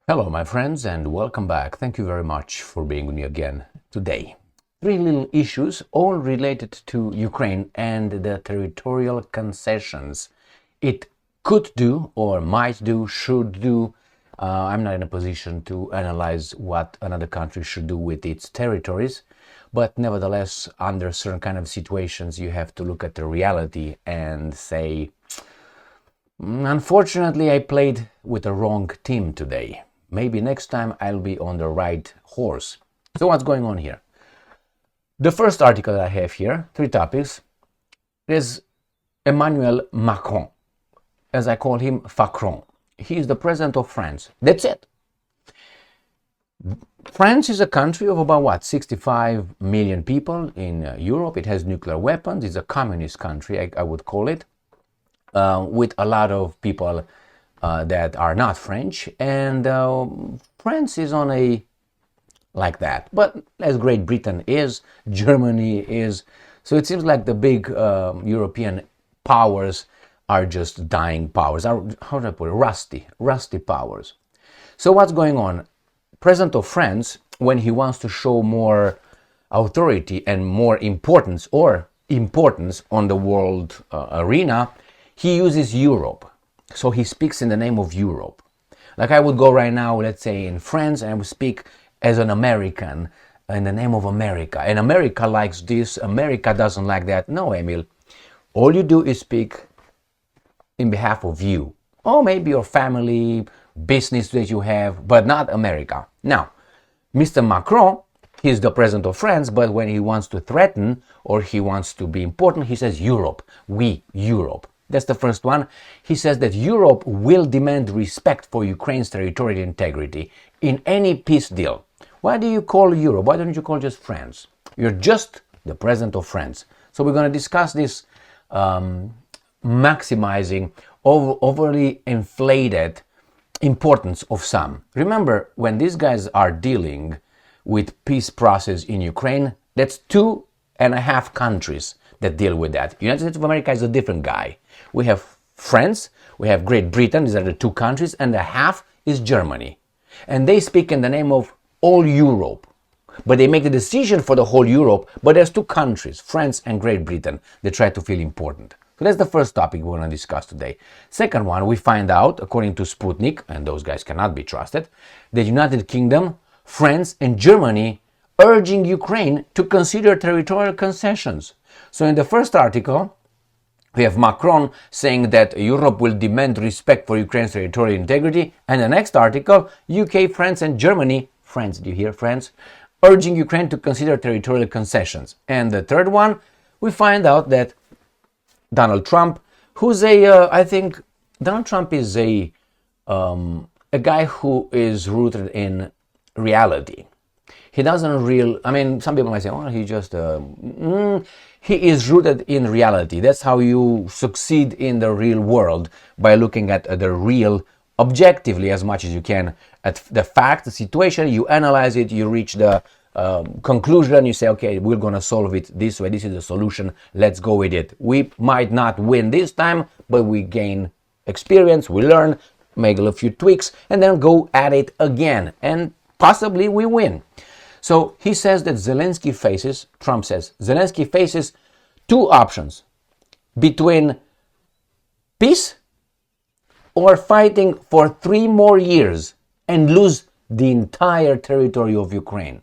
Hello, my friends, and welcome back. Thank you very much for being with me again today. Three little issues, all related to Ukraine and the territorial concessions it could do, or might do, should do. I'm not in a position to analyze what another country should do with its territories, but nevertheless, under certain kind of situations, you have to look at the reality and say, unfortunately, I played with the wrong team today. Maybe next time I'll be on the right horse. So what's going on here? The first article that I have here, three topics, is Emmanuel Macron. As I call him, Facron. He is the president of France. That's it. France is a country of about 65 million people in Europe. It has nuclear weapons. It's a communist country, I would call it, with a lot of people that are not French, and France is on a like that. But as Great Britain is, Germany is, so it seems like the big European powers are just dying powers. How do I put it? Rusty powers. So what's going on? President of France, when he wants to show more authority and more importance on the world arena, he uses Europe. So he speaks in the name of Europe. Like I would go right now, let's say in France, and I would speak as an American in the name of America. And America likes this, America doesn't like that. No, Emil. All you do is speak in behalf of you. Or maybe your family, business that you have, but not America. Now, Mr. Macron, he's the president of France, but when he wants to threaten or he wants to be important, he says Europe. We, Europe. That's the first one. He says that Europe will demand respect for Ukraine's territorial integrity in any peace deal. Why do you call Europe? Why don't you call just France? You're just the president of France. So we're going to discuss this maximizing overly inflated importance of some. Remember, when these guys are dealing with peace process in Ukraine, that's 2.5 countries that deal with that. United States of America is a different guy. We have France, we have Great Britain, these are the two countries, and the half is Germany. And they speak in the name of all Europe. But they make the decision for the whole Europe, but there's two countries, France and Great Britain, that try to feel important. So that's the first topic we want to discuss today. Second one, we find out, according to Sputnik, and those guys cannot be trusted, the United Kingdom, France, and Germany urging Ukraine to consider territorial concessions. So in the first article, we have Macron saying that Europe will demand respect for Ukraine's territorial integrity. And the next article, UK, France, and Germany, France, do you hear France? Urging Ukraine to consider territorial concessions. And the third one, we find out that Donald Trump, who's I think Donald Trump is a guy who is rooted in reality. He doesn't some people might say, oh, he just, he is rooted in reality. That's how you succeed in the real world, by looking at the real objectively as much as you can at the fact, the situation, you analyze it, you reach the conclusion, you say, okay, we're going to solve it this way, this is the solution, let's go with it. We might not win this time, but we gain experience, we learn, make a few tweaks, and then go at it again, and possibly we win. So he says that Trump says, Zelensky faces two options between peace or fighting for 3 more years and lose the entire territory of Ukraine.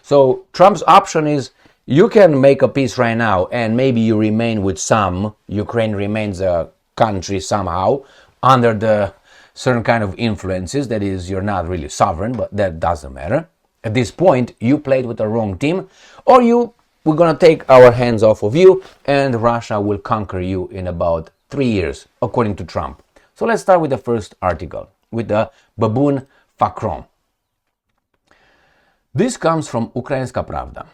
So Trump's option is, you can make a peace right now and maybe you remain with some, Ukraine remains a country somehow under the certain kind of influences, that is, you're not really sovereign, but that doesn't matter. At this point, you played with the wrong team, or we're going to take our hands off of you and Russia will conquer you in about 3 years, according to Trump. So let's start with the first article, with the baboon Facron. This comes from Ukrainska Pravda.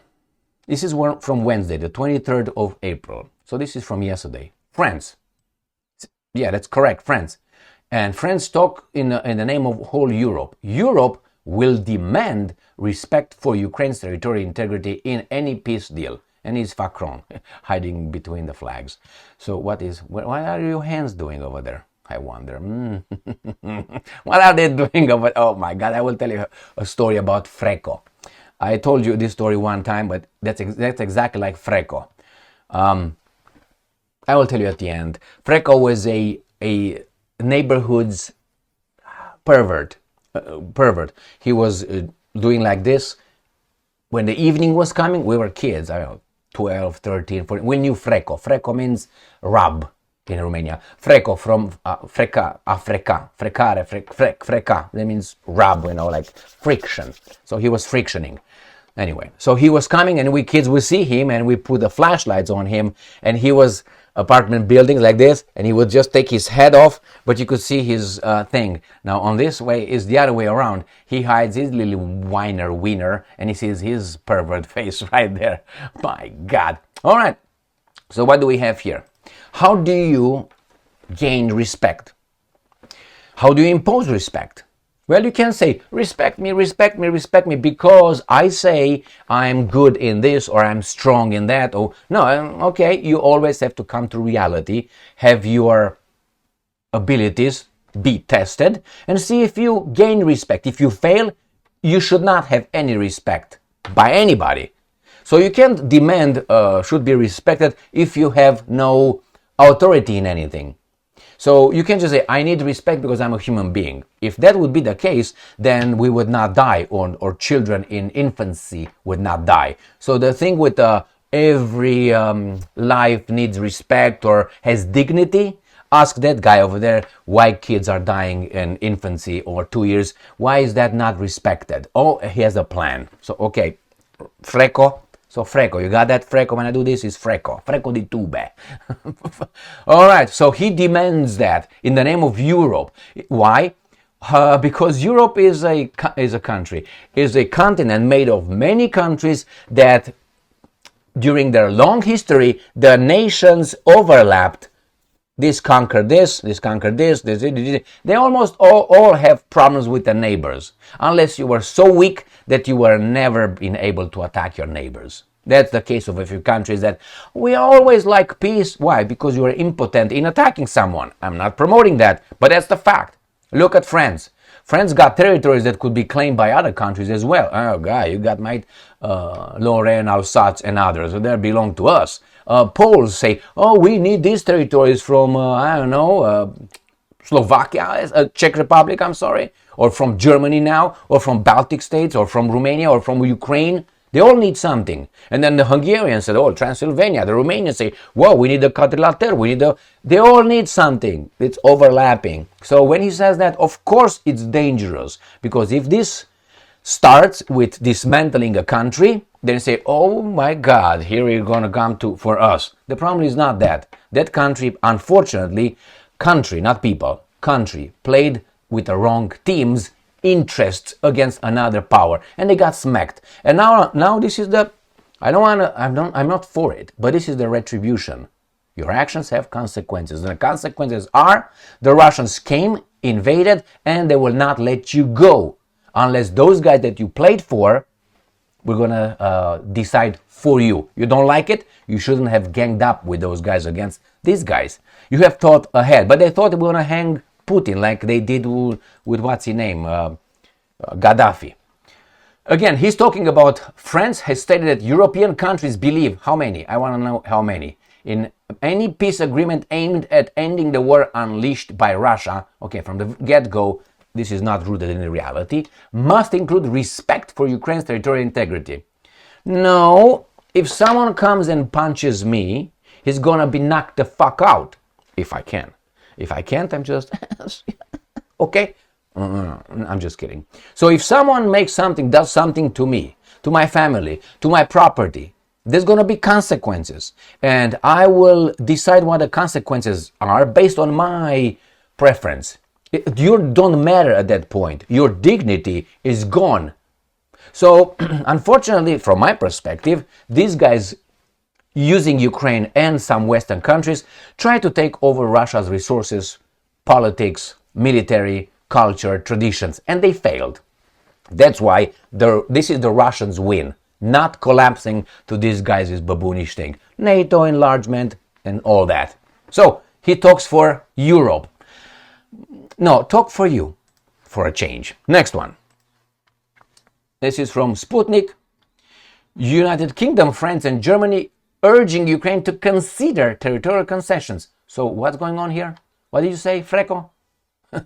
This is from Wednesday, the 23rd of April. So this is from yesterday. France. Yeah, that's correct, France. And France talk in the name of whole Europe. Europe will demand respect for Ukraine's territorial integrity in any peace deal. And he's Facron, hiding between the flags. So what are your hands doing over there? I wonder. What are they doing over? Oh my God! I will tell you a story about Freco. I told you this story one time, but that's exactly like Freco. I will tell you at the end. Freco was a neighborhood's pervert. He was doing like this. When the evening was coming, we were kids. I don't know, 12, 13, 14. We knew Freco. Freco means rub in Romania. Freco from freca, frecare, freca. That means rub, like friction. So he was frictioning. Anyway, so he was coming and we kids would see him and we put the flashlights on him and he was apartment buildings like this and he would just take his head off, but you could see his thing. Now on this way is the other way around. He hides his little wiener and he sees his pervert face right there. My God. All right. So what do we have here? How do you gain respect? How do you impose respect? Well, you can say, respect me, respect me, respect me, because I say I'm good in this or I'm strong in that. Or no, okay, you always have to come to reality, have your abilities be tested, and see if you gain respect. If you fail, you should not have any respect by anybody. So you can't demand should be respected if you have no authority in anything. So you can just say, I need respect because I'm a human being. If that would be the case, then we would not die, or children in infancy would not die. So the thing with every life needs respect or has dignity, ask that guy over there why kids are dying in infancy or 2 years. Why is that not respected? Oh, he has a plan. So, okay, Freco. So Freco, you got that? Freco, when I do this, is Freco. Freco di tube. All right, so he demands that in the name of Europe. Why? Because Europe is a country, is a continent made of many countries that during their long history, the nations overlapped. This conquered this, this conquered this. They almost all have problems with the neighbors, unless you were so weak that you were never been able to attack your neighbors. That's the case of a few countries that we always like peace. Why? Because you are impotent in attacking someone. I'm not promoting that, but that's the fact. Look at France. France got territories that could be claimed by other countries as well. Oh, guy, you got my Lorraine, Alsace, and others. So they belong to us. Poles say, oh, we need these territories from, Slovakia, Czech Republic, I'm sorry, or from Germany now, or from Baltic states, or from Romania, or from Ukraine. They all need something. And then the Hungarians said, oh, Transylvania. The Romanians say, well, we need a quadrilateral. They all need something. It's overlapping. So when he says that, of course it's dangerous. Because if this starts with dismantling a country, then say, oh my God, here we're going to come to for us. The problem is not that. That country, unfortunately, country, not people, country, played with the wrong team's interests against another power, and they got smacked. And now this is the, I'm not for it, but this is the retribution. Your actions have consequences, and the consequences are the Russians came, invaded, and they will not let you go unless those guys that you played for, we're gonna decide for you. You don't like it? You shouldn't have ganged up with those guys against these guys. You have thought ahead, but they thought they were gonna hang Putin like they did with what's his name, Gaddafi. Again, he's talking about France has stated that European countries believe, how many? I want to know how many. In any peace agreement aimed at ending the war unleashed by Russia, okay, from the get-go, this is not rooted in reality, must include respect for Ukraine's territorial integrity. No, if someone comes and punches me, he's gonna be knocked the fuck out, if I can. If I can't, I'm just, okay? I'm just kidding. So if someone makes something, does something to me, to my family, to my property, there's gonna be consequences. And I will decide what the consequences are based on my preference. You don't matter at that point. Your dignity is gone. So, unfortunately, from my perspective, these guys using Ukraine and some Western countries try to take over Russia's resources, politics, military, culture, traditions, and they failed. That's why this is the Russians' win, not collapsing to these guys' baboonish thing. NATO enlargement and all that. So, he talks for Europe. No, talk for you, for a change. Next one. This is from Sputnik. United Kingdom, France, and Germany urging Ukraine to consider territorial concessions. So what's going on here? What did you say, Freco?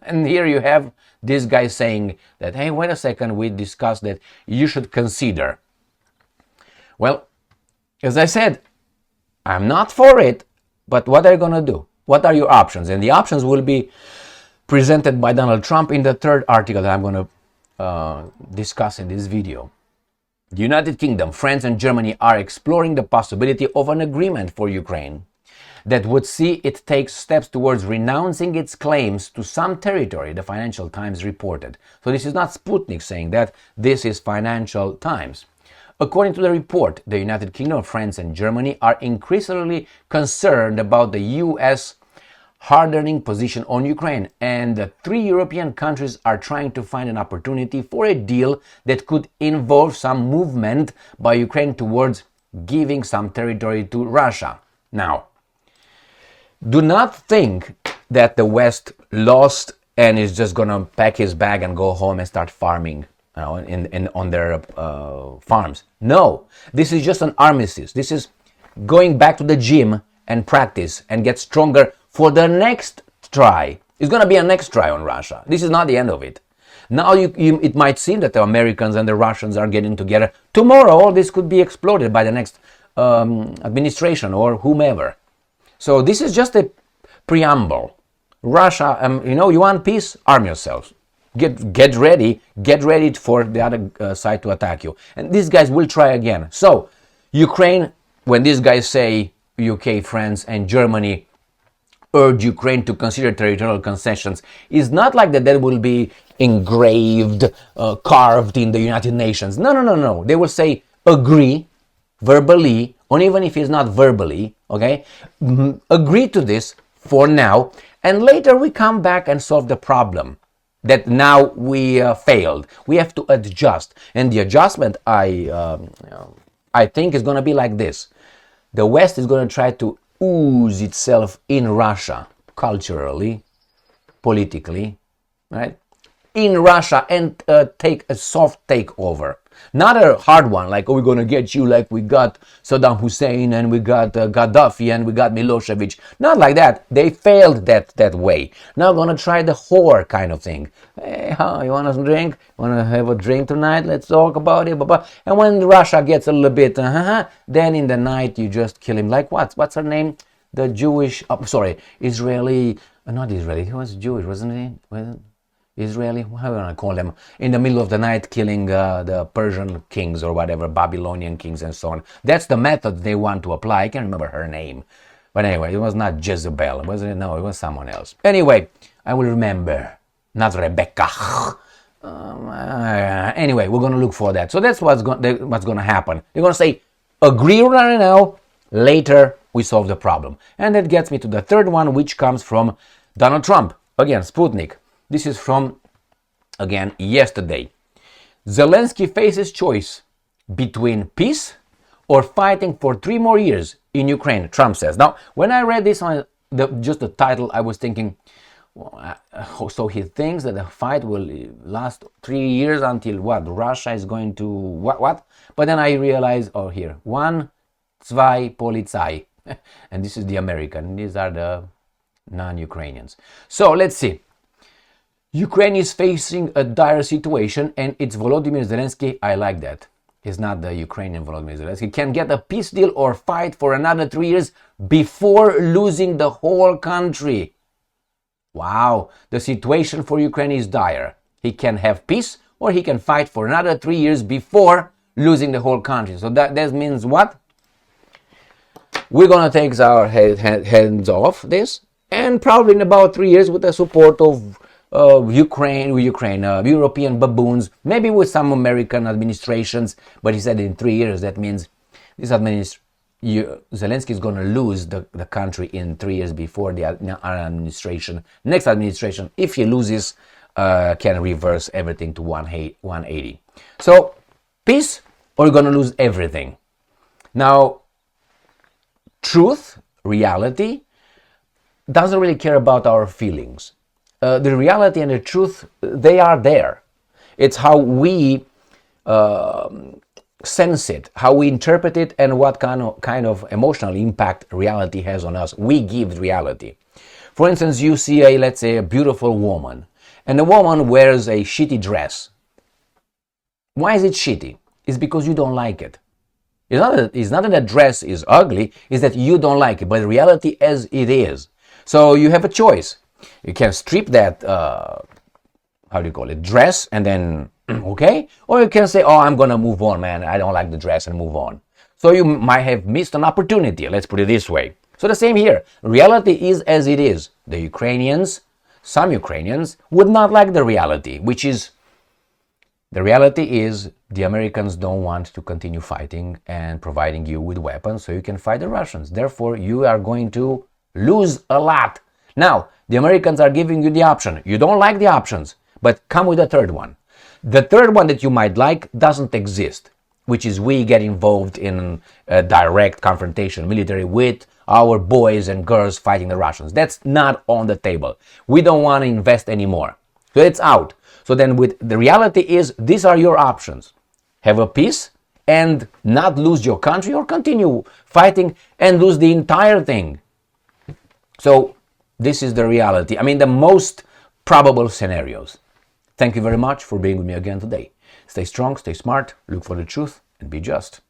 And here you have this guy saying that, hey, wait a second, we discussed that you should consider. Well, as I said, I'm not for it, but what are you going to do? What are your options? And the options will be presented by Donald Trump in the third article that I'm going to discuss in this video. The United Kingdom, France, and Germany are exploring the possibility of an agreement for Ukraine that would see it take steps towards renouncing its claims to some territory, the Financial Times reported. So this is not Sputnik saying that, this is Financial Times. According to the report, the United Kingdom, France, and Germany are increasingly concerned about the US hardening position on Ukraine, and the three European countries are trying to find an opportunity for a deal that could involve some movement by Ukraine towards giving some territory to Russia. Now, do not think that the West lost and is just going to pack his bag and go home and start farming on their farms. No, this is just an armistice. This is going back to the gym and practice and get stronger for the next try. It's going to be a next try on Russia. This is not the end of it. Now it might seem that the Americans and the Russians are getting together. Tomorrow all this could be exploded by the next administration or whomever. So this is just a preamble. Russia, you want peace? Arm yourselves. Get ready for the other side to attack you. And these guys will try again. So Ukraine, when these guys say UK, France, and Germany urge Ukraine to consider territorial concessions, is not like that will be engraved, carved in the United Nations. No. They will say agree verbally, or even if it's not verbally, okay, agree to this for now, and later we come back and solve the problem that now we failed. We have to adjust, and the adjustment I think is going to be like this. The West is going to try to ooze itself in Russia, culturally, politically, right? In Russia, and take a soft takeover. Not a hard one, like, oh, we're going to get you like we got Saddam Hussein and we got Gaddafi and we got Milosevic. Not like that. They failed that way. Now going to try the whore kind of thing. Hey, you want a drink? Want to have a drink tonight? Let's talk about it. And when Russia gets a little bit, then in the night you just kill him. Like what? What's her name? The Jewish, Israeli, not Israeli, he was Jewish, wasn't he? Israeli, how do I call them? In the middle of the night killing the Persian kings or whatever, Babylonian kings and so on. That's the method they want to apply. I can't remember her name. But anyway, it was not Jezebel, wasn't it? No, it was someone else. Anyway, I will remember. Not Rebecca. Anyway, we're going to look for that. So that's what's going to happen. They're going to say, agree right now, later we solve the problem. And that gets me to the third one, which comes from Donald Trump. Again, Sputnik. This is from, again, yesterday. Zelensky faces choice between peace or fighting for 3 more years in Ukraine, Trump says. Now, when I read this on just the title, I was thinking, so he thinks that the fight will last 3 years until what? Russia is going to what? But then I realized, here, 1, 2, Polizei. And this is the American. These are the non-Ukrainians. So let's see. Ukraine is facing a dire situation, and it's Volodymyr Zelensky. I like that. He's not the Ukrainian Volodymyr Zelensky. Can get a peace deal or fight for another 3 years before losing the whole country. Wow, the situation for Ukraine is dire. He can have peace or he can fight for another 3 years before losing the whole country. So that means what? We're going to take our hands off this, and probably in about 3 years with the support of Ukraine, European baboons, maybe with some American administrations, but he said in 3 years, that means this Zelensky is going to lose the country in 3 years before the next administration, if he loses, can reverse everything to 180. So, peace, or you're going to lose everything. Now, truth, reality, doesn't really care about our feelings. the reality and the truth, they are there. It's how we sense it, how we interpret it, and what kind of emotional impact reality has on us. We give reality. For instance, you see let's say a beautiful woman, and the woman wears a shitty dress. Why is it shitty? It's because you don't like it. It's not that the dress is ugly, it's that you don't like it, but reality as it is. So you have a choice. You can strip that, dress, and then, okay? Or you can say, oh, I'm gonna move on, man, I don't like the dress, and move on. So you might have missed an opportunity, let's put it this way. So the same here. Reality is as it is. Some Ukrainians would not like the reality, which is, the reality is the Americans don't want to continue fighting and providing you with weapons so you can fight the Russians. Therefore, you are going to lose a lot. Now, the Americans are giving you the option. You don't like the options, but come with a third one. The third one that you might like doesn't exist, which is we get involved in a direct confrontation military with our boys and girls fighting the Russians. That's not on the table. We don't want to invest anymore. So it's out. So then with the reality is, these are your options. Have a peace and not lose your country, or continue fighting and lose the entire thing. So this is the reality. I mean, the most probable scenarios. Thank you very much for being with me again today. Stay strong, stay smart, look for the truth, and be just.